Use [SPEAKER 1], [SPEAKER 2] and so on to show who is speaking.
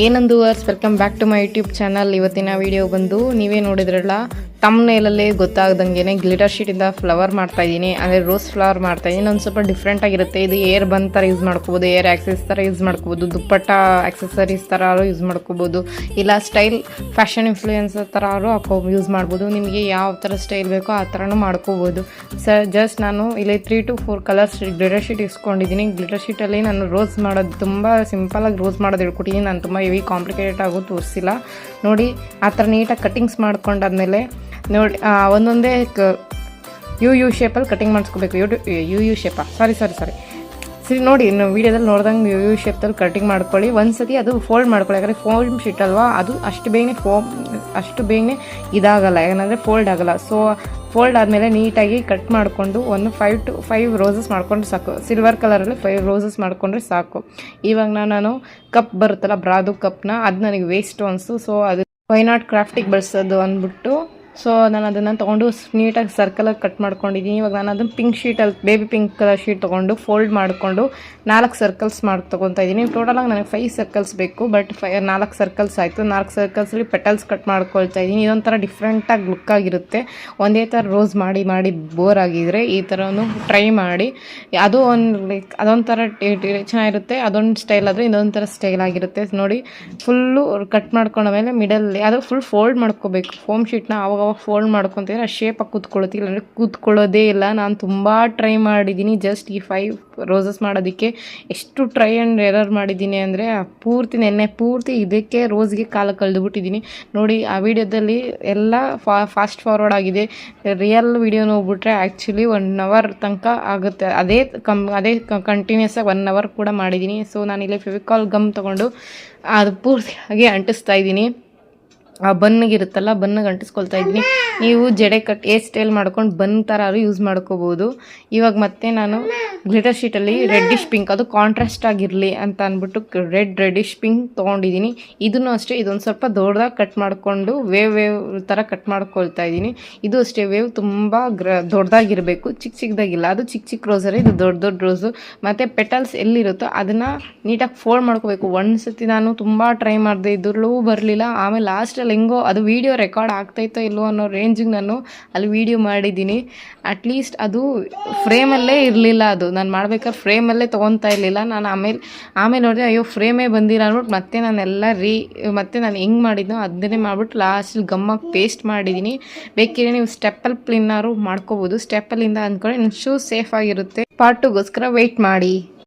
[SPEAKER 1] ಏನಂದು ವರ್ಸ್ welcome back to my YouTube channel. ಇವತ್ತಿನ video ಬಂದು ನೀವೇ ನೋಡಿದ್ರಲ್ಲ ತಮ್ನೇಲಲ್ಲಿ ಗೊತ್ತಾಗ್ದಂಗೆ ಗ್ಲಿಟರ್ ಶೀಟಿಂದ ಫ್ಲವರ್ ಮಾಡ್ತಾ ಇದ್ದೀನಿ, ಅಂದರೆ ರೋಸ್ ಫ್ಲವರ್ ಮಾಡ್ತಾ ಇದ್ದೀನಿ. ಒಂದು ಸ್ವಲ್ಪ ಡಿಫ್ರೆಂಟ್ ಆಗಿರುತ್ತೆ. ಇದು ಏರ್ ಬನ್ ಥರ ಯೂಸ್ ಮಾಡ್ಕೋಬೋದು, ಏರ್ ಆಕ್ಸೆಸ್ ಥರ ಯೂಸ್ ಮಾಡ್ಕೋಬೋದು, ದುಪ್ಪಟ್ಟ ಆಕ್ಸೆಸರೀಸ್ ಥರ ಯೂಸ್ ಮಾಡ್ಕೋಬೋದು, ಇಲ್ಲ ಸ್ಟೈಲ್ ಫ್ಯಾಷನ್ ಇನ್ಫ್ಲೂಯೆನ್ಸರ್ ಥರ ಯೂಸ್ ಮಾಡ್ಬೋದು. ನಿಮಗೆ ಯಾವ ಥರ ಸ್ಟೈಲ್ ಬೇಕೋ ಆ ಥರನೂ ಮಾಡ್ಕೋಬೋದು. ಜಸ್ಟ್ ನಾನು ಇಲ್ಲಿ 3 to 4 ಕಲರ್ಸ್ ಗ್ಲಿಟರ್ ಶೀಟ್ ಇಸ್ಕೊಂಡಿದ್ದೀನಿ. ಗ್ಲಿಟರ್ ಶೀಟಲ್ಲಿ ನಾನು ರೋಸ್ ಮಾಡೋದು ತುಂಬ ಸಿಂಪಲಾಗಿ ರೋಸ್ ಮಾಡೋದು ಹೇಳ್ಕೊಟ್ಟಿದ್ದೀನಿ. ನಾನು ತುಂಬ ಹೆವಿ ಕಾಂಪ್ಲಿಕೇಟೆಡ್ ಆಗೋ ತೋರಿಸಿಲ್ಲ. ನೋಡಿ ಆ ಥರ ನೀಟಾಗಿ ಕಟ್ಟಿಂಗ್ಸ್ ಮಾಡ್ಕೊಂಡಾದ್ಮೇಲೆ ನೋಡಿ ಒಂದೊಂದೇ ಯು ಶೇಪಲ್ಲಿ ಕಟಿಂಗ್ ಮಾಡಿಸ್ಕೋಬೇಕು. ಯು ಶೇಪಾ ಸರಿ ನೋಡಿ, ನೀವು ವೀಡಿಯೋದಲ್ಲಿ ನೋಡ್ದಂಗೆ ಯು ಶೇಪ್ದಲ್ಲಿ ಕಟಿಂಗ್ ಮಾಡ್ಕೊಳ್ಳಿ. ಒಂದ್ಸತಿ ಅದು ಫೋಲ್ಡ್ ಮಾಡ್ಕೊಳ್ಳಿ, ಯಾಕಂದರೆ ಫೋಲ್ಡ್ ಶೀಟ್ ಅಲ್ವಾ, ಅದು ಅಷ್ಟು ಬೇಗನೆ ಇದಾಗಲ್ಲ, ಏನಂದರೆ ಫೋಲ್ಡ್ ಆಗಲ್ಲ. ಸೊ ಫೋಲ್ಡ್ ಆದಮೇಲೆ ನೀಟಾಗಿ ಕಟ್ ಮಾಡಿಕೊಂಡು ಒಂದು 5 to 5 ರೋಸಸ್ ಮಾಡ್ಕೊಂಡು ಸಾಕು. ಸಿಲ್ವರ್ ಕಲರಲ್ಲಿ 5 ರೋಸಸ್ ಮಾಡಿಕೊಂಡ್ರೆ ಸಾಕು. ಇವಾಗ ನಾನು ಕಪ್ ಬರುತ್ತಲ್ಲ ಬ್ರಾದು ಕಪ್ನ, ಅದು ನನಗೆ ವೇಸ್ಟು ಅನಿಸ್ತು. ಸೊ ಅದು ವೈ ನಾಟ್ ಕ್ರಾಫ್ಟಿಗೆ ಬಳಸೋದು ಅಂದ್ಬಿಟ್ಟು ಸೊ ನಾನು ಅದನ್ನು ತೊಗೊಂಡು ನೀಟಾಗಿ ಸರ್ಕಲಾಗಿ ಕಟ್ ಮಾಡ್ಕೊಂಡಿದ್ದೀನಿ. ಇವಾಗ ನಾನು ಅದನ್ನು ಪಿಂಕ್ ಶೀಟಲ್ಲಿ ಬೇಬಿ ಪಿಂಕ್ ಕಲರ್ ಶೀಟ್ ತೊಗೊಂಡು ಫೋಲ್ಡ್ ಮಾಡಿಕೊಂಡು 4 ಸರ್ಕಲ್ಸ್ ತೊಗೊತಾ ಇದ್ದೀನಿ. ಟೋಟಲಾಗಿ ನನಗೆ 5 ಸರ್ಕಲ್ಸ್ ಬೇಕು, ಬಟ್ 4 ಸರ್ಕಲ್ಸ್ ಆಯಿತು. 4 ಸರ್ಕಲ್ಸಲ್ಲಿ ಪೆಟಲ್ಸ್ ಕಟ್ ಮಾಡ್ಕೊಳ್ತಾ ಇದ್ದೀನಿ. ಇದೊಂಥರ ಡಿಫ್ರೆಂಟಾಗಿ ಲುಕ್ ಆಗಿರುತ್ತೆ. ಒಂದೇ ಥರ ರೋಸ್ ಮಾಡಿ ಬೋರ್ ಆಗಿದ್ರೆ ಈ ಥರನೂ ಟ್ರೈ ಮಾಡಿ. ಅದು ಅದೊಂಥರ ಚೆನ್ನಾಗಿರುತ್ತೆ. ಅದೊಂದು ಸ್ಟೈಲ್ ಆದರೆ ಇದೊಂಥರ ಸ್ಟೈಲ್ ಆಗಿರುತ್ತೆ. ನೋಡಿ ಫುಲ್ಲು ಕಟ್ ಮಾಡ್ಕೊಂಡ್ಮೇಲೆ ಮಿಡಲ್ಲಿ ಅದು ಫುಲ್ ಫೋಲ್ಡ್ ಮಾಡ್ಕೋಬೇಕು. ಫೋಮ್ ಶೀಟ್ನ ಅವಾಗ ಫೋಲ್ಡ್ ಮಾಡ್ಕೊತಿದ್ರೆ ಆ ಶೇಪಾಗಿ ಕೂತ್ಕೊಳ್ಳುತ್ತಿಲ್ಲ, ಅಂದರೆ ಕೂತ್ಕೊಳ್ಳೋದೇ ಇಲ್ಲ. ನಾನು ತುಂಬ ಟ್ರೈ ಮಾಡಿದ್ದೀನಿ ಜಸ್ಟ್ ಈ 5 ರೋಸಸ್ ಮಾಡೋದಕ್ಕೆ. ಎಷ್ಟು ಟ್ರೈ ಆ್ಯಂಡ್ ಎರರ್ ಮಾಡಿದ್ದೀನಿ ಅಂದರೆ ನೆನ್ನೆ ಪೂರ್ತಿ ಇದಕ್ಕೆ ರೋಸ್ಗೆ ಕಾಲ ಕಳೆದುಬಿಟ್ಟಿದ್ದೀನಿ. ನೋಡಿ ಆ ವಿಡಿಯೋದಲ್ಲಿ ಎಲ್ಲ ಫಾಸ್ಟ್ ಫಾರ್ವರ್ಡ್ ಆಗಿದೆ. ರಿಯಲ್ ವಿಡಿಯೋ ನೋಡ್ಬಿಟ್ರೆ ಆ್ಯಕ್ಚುಲಿ 1 hour ತನಕ ಆಗುತ್ತೆ. ಅದೇ ಕಂಟಿನ್ಯೂಸ್ ಆಗಿ 1 hour ಕೂಡ ಮಾಡಿದ್ದೀನಿ. ಸೊ ನಾನಿಲ್ಲಿ ಫೆವಿಕಾಲ್ ಗಮ್ ತೊಗೊಂಡು ಅದು ಪೂರ್ತಿಯಾಗಿ ಅಂಟಿಸ್ತಾ ಇದ್ದೀನಿ. ಆ ಬನ್ನಿಗಿರುತ್ತಲ್ಲ, ಬನ್ನಿಗೆ ಅಂಟಿಸ್ಕೊಳ್ತಾ ಇದ್ದೀನಿ. ನೀವು ಜಡೆ ಕಟ್ ಏರ್ ಸ್ಟೈಲ್ ಮಾಡ್ಕೊಂಡು ಬನ್ ಥರ ಯೂಸ್ ಮಾಡ್ಕೋಬೋದು. ಇವಾಗ ಮತ್ತೆ ನಾನು ಗ್ಲಿಟರ್ ಶೀಟಲ್ಲಿ ರೆಡ್ಡಿಶ್ ಪಿಂಕ್, ಅದು ಕಾಂಟ್ರಾಸ್ಟ್ ಆಗಿರಲಿ ಅಂತ ಅಂದ್ಬಿಟ್ಟು ರೆಡ್ಡಿಶ್ ಪಿಂಕ್ ತೊಗೊಂಡಿದ್ದೀನಿ. ಇದನ್ನು ಅಷ್ಟೇ ಇದೊಂದು ಸ್ವಲ್ಪ ದೊಡ್ಡದಾಗಿ ಕಟ್ ಮಾಡಿಕೊಂಡು ವೇವ್ ಥರ ಕಟ್ ಮಾಡ್ಕೊಳ್ತಾ ಇದ್ದೀನಿ. ಇದು ಅಷ್ಟೇ ವೇವ್ ತುಂಬ ದೊಡ್ಡದಾಗಿರಬೇಕು, ಚಿಕ್ಕದಾಗಿಲ್ಲ. ಅದು ಚಿಕ್ಕ ರೋಸರೇ, ಇದು ದೊಡ್ಡ ರೋಸು. ಮತ್ತು ಪೆಟಲ್ಸ್ ಎಲ್ಲಿರುತ್ತೋ ಅದನ್ನು ನೀಟಾಗಿ ಫೋಲ್ಡ್ ಮಾಡ್ಕೋಬೇಕು. ಒಂದ್ಸತಿ ನಾನು ತುಂಬ ಟ್ರೈ ಮಾಡಿದೆ, ಇದ್ರಲ್ಲೂ ಬರಲಿಲ್ಲ. ಆಮೇಲೆ ಲಾಸ್ಟಲ್ಲಿ ಹೆಂಗೋ ಅದು ವೀಡಿಯೋ ರೆಕಾರ್ಡ್ ಆಗ್ತಾಯಿತ್ತೋ ಇಲ್ಲವೋ ಅನ್ನೋ ರೇಂಜಿಗೆ ನಾನು ಅಲ್ಲಿ ವೀಡಿಯೋ ಮಾಡಿದ್ದೀನಿ. ಅಟ್ಲೀಸ್ಟ್ ಅದು ಫ್ರೇಮಲ್ಲೇ ಇರಲಿಲ್ಲ. ಅದು ನಾನು ಮಾಡ್ಬೇಕಾದ್ರೆ ಫ್ರೇಮಲ್ಲೇ ತೊಗೊತಾ ಇರಲಿಲ್ಲ. ನಾನು ಆಮೇಲೆ ನೋಡಿದೆ, ಅಯ್ಯೋ ಫ್ರೇಮೇ ಬಂದಿಲ್ಲ ಅಂದ್ಬಿಟ್ಟು ಮತ್ತೆ ನಾನು ಹೆಂಗೆ ಮಾಡಿದ್ನೋ ಅದನ್ನೇ ಮಾಡಿಬಿಟ್ಟು ಲಾಸ್ಟಲ್ಲಿ ಗಮ್ಮಾಗಿ ಪೇಸ್ಟ್ ಮಾಡಿದ್ದೀನಿ. ಬೇಕಿದ್ರೆ ನೀವು ಸ್ಟೆಪ್ಪಲ್ ಪ್ಲಿನ್ನಾರು ಮಾಡ್ಕೋಬೋದು. ಸ್ಟೆಪ್ಪಲ್ಲಿಂದ ಅಂದ್ಕೊಂಡು ಶೂ ಸೇಫ್ ಆಗಿರುತ್ತೆ. ಪಾರ್ಟ್ 2ಗೋಸ್ಕರ ವೆಯ್ಟ್ ಮಾಡಿ.